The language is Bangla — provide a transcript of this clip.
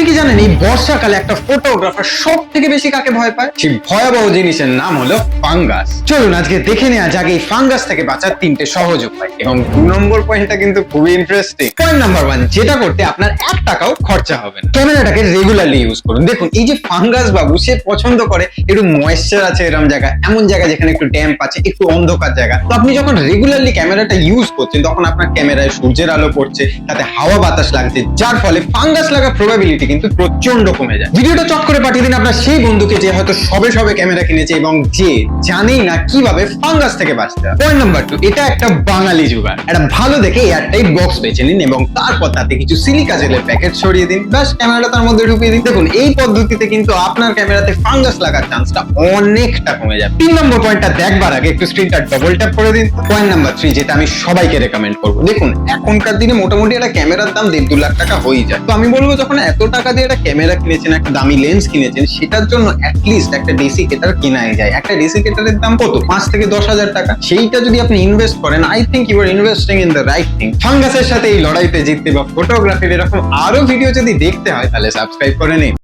আপনি কি জানেন এই বর্ষাকালে একটা ফটোগ্রাফার সব থেকে বেশি কাকে ভয় পায়? সেই ভয়াবহ জিনিসের নাম হলো ফাঙ্গাস। চলুন আজকে দেখে নেওয়া যাক এই ফাঙ্গাস থেকে বাঁচার 3টে সহজ উপায়। এবং 2 নম্বর পয়েন্টটা কিন্তু খুবই ইন্টারেস্টিং। পয়েন্ট নাম্বার 1, যেটা করতে আপনার 1 টাকাও খরচা হবে না। ক্যামেরাটাকে রেগুলারলি ইউজ করুন। দেখুন এই যে ফাঙ্গাস বাবু, সে পছন্দ করে একটু ময়েশ্চার আছে এরকম জায়গা, এমন জায়গা যেখানে একটু ড্যাম্প আছে, একটু অন্ধকার জায়গা। তো আপনি যখন রেগুলারলি ক্যামেরাটা ইউজ করছেন তখন আপনার ক্যামেরায় সূর্যের আলো পড়ছে, তাতে হাওয়া বাতাস লাগছে, যার ফলে ফাঙ্গাস লাগার প্রবাবিলিটি কিন্তু প্রচন্ড কমে যায়। ভিডিওটা চট করে পাঠিয়ে দিন আপনার সেই বন্ধুকে যে হয়তো সবে সবে ক্যামেরা কিনেছে এবং যে জানেই না কিভাবে ফাঙ্গাস থেকে বাঁচতে হবে। পয়েন্ট নাম্বার 2, এটা একটা বাঙালি জুগাড়। একটা ভালো দেখে এয়ারটাইট বক্স বেছে নিন এবং তারপর তাতে কিছু সিলিকা জেলের প্যাকেট ছড়িয়ে দিন, ব্যাস ক্যামেরাটা তার মধ্যে ঢুকিয়ে দিন। দেখুন এই পদ্ধতিতে কিন্তু আপনার ক্যামেরাতে ফাঙ্গাস লাগার চান্সটা অনেকটা কমে যাবে। 3 নম্বর পয়েন্টটা দেখবার আগে একটু স্ক্রিনটা ডবল ট্যাপ করে দিন। পয়েন্ট নাম্বার 3, যেটা আমি সবাইকে রেকমেন্ড করবো। দেখুন এখনকার দিনে মোটামুটি একটা ক্যামেরার দাম 1.5-2 লাখ টাকা হয়ে যায়। তো আমি বলবো যখন এত টাকা দিয়ে একটা ক্যামেরা কিনেছেন, একটা দামি লেন্স কিনেছেন, সেটার জন্য অ্যাটলিস্ট একটা ডেসিকেটার কেনাই যায়। একটা ডেসিকেটারের দাম কত? 5 থেকে 10,000 টাকা। সেইটা যদি আপনি ইনভেস্ট করেন, I think you are investing in the right thing. ফাঙ্গাসের সাথে এই লড়াইতে জিততে বা ফটোগ্রাফির এরকম আরো ভিডিও যদি দেখতে হয় তাহলে সাবস্ক্রাইব করে নিন।